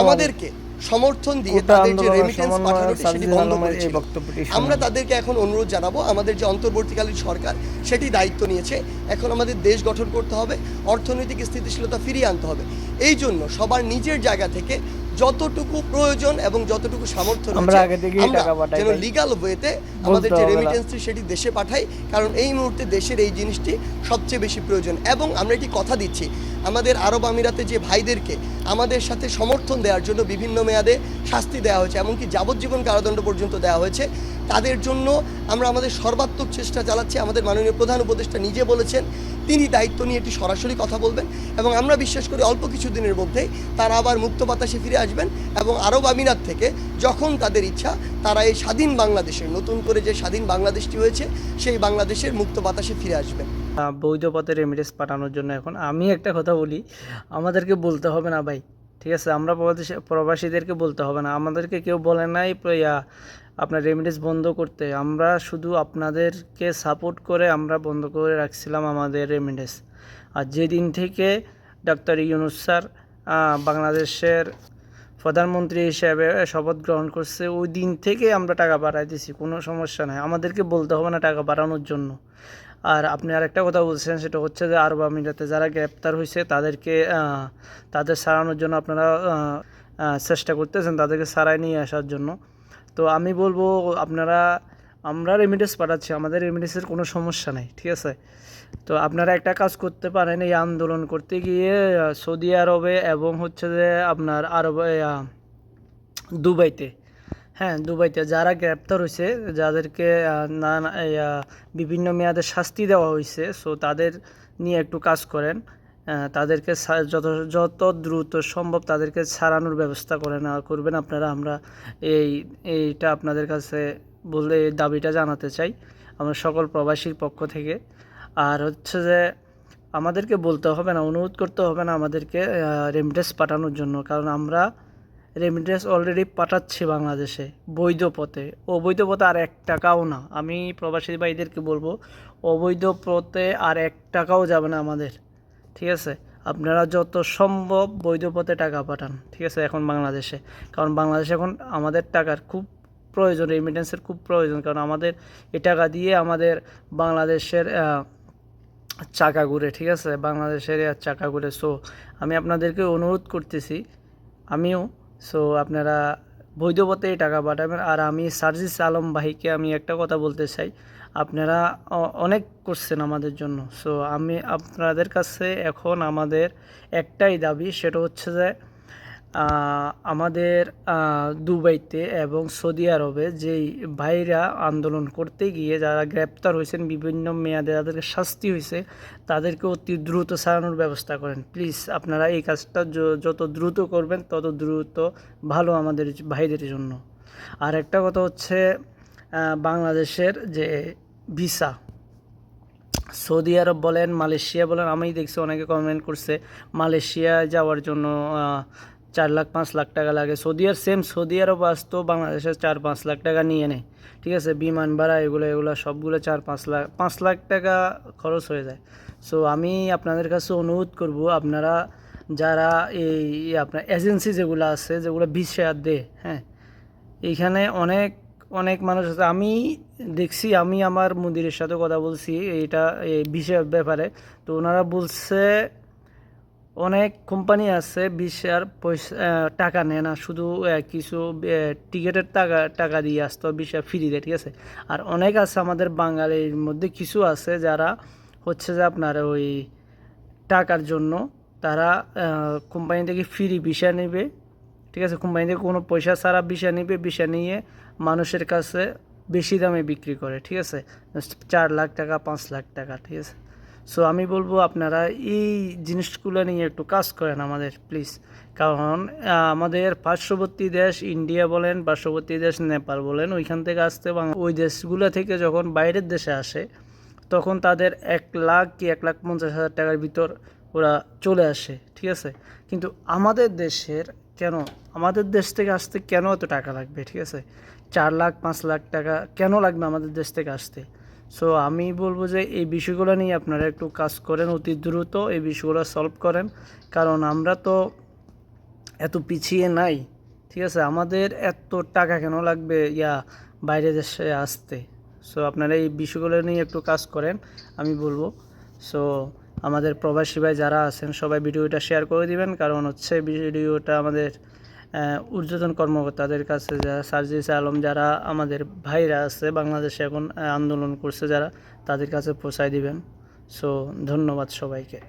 আমাদেরকে সমর্থন দিয়ে তাদের যে রেমিটেন্স পাঠানোটি সেটি বন্ধ করেছিল। আমরা তাদেরকে এখন অনুরোধ জানাবো, আমাদের যে অন্তর্বর্তীকালীন সরকার সেটি দায়িত্ব নিয়েছে, এখন আমাদের দেশ গঠন করতে হবে, অর্থনৈতিক স্থিতিশীলতা ফিরিয়ে আনতে হবে। এই জন্য সবার নিজের জায়গা থেকে যতটুকু প্রয়োজন এবং যতটুকু সামর্থ্য রয়েছে আমরা যেন লিগাল ওয়েতে আমাদের যে রেমিটেন্সটি সেটি দেশে পাঠাই, কারণ এই মুহূর্তে দেশের এই জিনিসটি সবচেয়ে বেশি প্রয়োজন। এবং আমরা এটি কথা দিচ্ছি আমাদের আরব আমিরাতে যে ভাইদেরকে আমাদের সাথে সমর্থন দেওয়ার জন্য বিভিন্ন মেয়াদে শাস্তি দেওয়া হয়েছে, এমনকি যাবজ্জীবন কারাদণ্ড পর্যন্ত দেওয়া হয়েছে, তাদের জন্য আমরা আমাদের সর্বাত্মক চেষ্টা চালাচ্ছি। আমাদের মাননীয় প্রধান উপদেষ্টা নিজে বলেছেন তিনি দায়িত্ব নিয়ে এটি সরাসরি কথা বলবেন, এবং আমরা বিশ্বাস করি অল্প কিছু দিনের মধ্যেই তারা আবার মুক্ত বাতাসে ফিরে আসবেন এবং আরব আমিরাত থেকে যখন তাদের ইচ্ছা তারা এই স্বাধীন বাংলাদেশের, নতুন করে যে স্বাধীন বাংলাদেশটি হয়েছে সেই বাংলাদেশের মুক্ত বাতাসে ফিরে আসবেন। বৈধ পথে রেমিটেন্স পাঠানোর জন্য এখন আমি একটা কথা বলি, আমাদেরকে বলতে হবে না ভাই, ঠিক আছে? আমরা প্রবাসীদেরকে বলতে হবে না, আমাদেরকে কেউ বলে নাই আপনার রেমিটেন্স বন্ধ করতে। আমরা শুধু আপনাদেরকে সাপোর্ট করে আমরা বন্ধ করে রাখছিলাম আমাদের রেমিটেন্স। আর যেদিন থেকে ডক্টর ইউনূস স্যার বাংলাদেশের প্রধানমন্ত্রী হিসেবে শপথ গ্রহণ করছে, ওই দিন থেকে আমরা টাকা পাঠাইতেছি, কোনো সমস্যা নাই, আমাদেরকে বলতে হবে না টাকা পাঠানোর জন্য। আর আপনি আরেকটা কথা বলছেন, সেটা হচ্ছে যে আরব আমিরাতে যারা গ্রেপ্তার হয়েছে তাদেরকে তাদের ছাড়ানোর জন্য আপনারা চেষ্টা করতেছেন, তাদেরকে ছাড়াই নিয়ে আসার জন্য। তো আমি বলবো আমরা রেমিটেন্স পাঠাচ্ছি, আমাদের রেমিটেন্সের কোনো সমস্যা নেই, ঠিক আছে? তো আপনারা একটা কাজ করতে পারেন, এই আন্দোলন করতে গিয়ে সৌদি আরবে এবং হচ্ছে যে আপনার দুবাইতে, হ্যাঁ দুবাইতে যারা গ্রেপ্তার হয়েছে, যাদেরকে বিভিন্ন মেয়াদে শাস্তি দেওয়া হয়েছে, সো তাদের নিয়ে একটু কাজ করেন, তাদেরকে যত দ্রুত সম্ভব তাদেরকে ছাড়ানোর ব্যবস্থা করবেন আপনারা। আমরা এইটা আপনাদের কাছে বলে দাবিটা জানাতে চাই আমরা সকল প্রবাসীর পক্ষ থেকে। আর হচ্ছে যে আমাদেরকে বলতে হবে না, অনুরোধ করতে হবে না আমাদেরকে রেমিটেন্স পাঠানোর জন্য, কারণ আমরা রেমিটেন্স অলরেডি পাঠাচ্ছি বাংলাদেশে বৈধ পথে। অবৈধ পথে আর 1 টাকাও না, আমি প্রবাসী ভাইদেরকে বলবো অবৈধ পথে আর 1 টাকাও যাবে না আমাদের, ঠিক আছে? আপনারা যত সম্ভব বৈধ পথে টাকা পাঠান, ঠিক আছে? এখন বাংলাদেশে, কারণ বাংলাদেশে এখন আমাদের টাকার খুব প্রয়োজন, রেমিটেন্সের খুব প্রয়োজন, কারণ আমাদের এই টাকা দিয়ে আমাদের বাংলাদেশের চাকা ঘুরে, ঠিক আছে? বাংলাদেশের চাকা ঘুরে। সো আমি আপনাদেরকে অনুরোধ করতেছি, আমিও, সো আপনারা বৈধ পথে টাকা পাঠাবেন। আর আমি সার্জিস আলম ভাইকে আমি একটা কথা বলতে চাই, আপনারা অনেক করছেন আমাদের জন্য, সো আমি আপনাদের কাছে এখন আমাদের একটাই দাবি, সেটা হচ্ছে যে আমাদের দুবাইতে এবং সৌদি আরবে যেই ভাইরা আন্দোলন করতে গিয়ে যারা গ্রেপ্তার হয়েছেন বিভিন্ন মেয়াদে, যাদেরকে শাস্তি হয়েছে, তাদেরকে অতি দ্রুত ছাড়ানোর ব্যবস্থা করেন প্লিজ। আপনারা এই কাজটা যত দ্রুত করবেন তত দ্রুত ভালো আমাদের ভাইদের জন্য। আর একটা কথা হচ্ছে বাংলাদেশের যে ভিসা, সৌদি আরব বলেন, মালয়েশিয়া বলেন, আমি দেখছি অনেকে কমেন্ট করছে মালয়েশিয়া যাওয়ার জন্য 4 লাখ 5 লাখ টাকা লাগে। সৌদি আরব আসতো বাংলাদেশের 4-5 লাখ টাকা নিয়ে নেয়, ঠিক আছে? বিমান ভাড়া এগুলো সবগুলো 5 লাখ টাকা খরচ হয়ে যায়। সো আমি আপনাদের কাছে অনুরোধ করব, আপনারা যারা এই আপনার এজেন্সি যেগুলো আছে, যেগুলো ভিসা দেয়, হ্যাঁ, এইখানে অনেক অনেক মানুষ আছে, আমি দেখছি, আমি আমার মুদিরের সাথে কথা বলছি এইটা এই ভিসার ব্যাপারে, তো ওনারা বলছে অনেক কোম্পানি আছে ভিসার পয়সা টাকা নেয় না, শুধু কিছু টিকিটের টাকা দিয়ে আসতো ভিসা ফ্রি দেয়, ঠিক আছে? আর অনেক আছে আমাদের বাঙালির মধ্যে কিছু আছে যারা হচ্ছে যে আপনার ওই টাকার জন্য তারা কোম্পানি থেকে ফ্রি ভিসা নেবে, ঠিক আছে? কোম্পানি থেকে কোনো পয়সা ছাড়া ভিসা নেবে, ভিসা নিয়ে মানুষের কাছে বেশি দামে বিক্রি করে, ঠিক আছে? 4 লাখ টাকা 5 লাখ টাকা, ঠিক আছে? সো আমি বলবো আপনারা এই জিনিসগুলো নিয়ে একটু কাজ করেন আমাদের প্লিজ, কারণ আমাদের পার্শ্ববর্তী দেশ ইন্ডিয়া বলেন, পার্শ্ববর্তী দেশ নেপাল বলেন, ওইখান থেকে আসতে ওই দেশগুলো থেকে যখন বাইরের দেশে আসে তখন তাদের 1 লাখ কি 1,50,000 টাকার ভিতর ওরা চলে আসে, ঠিক আছে? কিন্তু আমাদের দেশের আমাদের দেশ থেকে আসতে কেন এত টাকা লাগবে, ঠিক আছে? 4 লাখ 5 লাখ টাকা কেন লাগবে আমাদের দেশ থেকে আসতে? সো আমি বলবো যে এই বিষয়গুলো নিয়ে আপনারা একটু কাজ করেন, অতি দ্রুত এই বিষয়গুলো সলভ করেন, কারণ আমরা তো এত পিছিয়ে নাই, ঠিক আছে? আমাদের এত টাকা কেন লাগবে বাইরে দেশে আসতে? সো আপনারা এই বিষয়গুলো নিয়ে একটু কাজ করেন আমি বলবো। সো আমাদের প্রবাসী ভাই যারা আছেন সবাই ভিডিওটা শেয়ার করে দিবেন, কারণ হচ্ছে ভিডিওটা আমাদের ঊর্ধ্বতন কর্মকর্তাদের কাছে, যারা সার্জিস আলম, যারা আমাদের ভাইরা আছে বাংলাদেশে এখন আন্দোলন করছে যারা, তাদের কাছে পৌঁছায় দিবেন। সো ধন্যবাদ সবাইকে।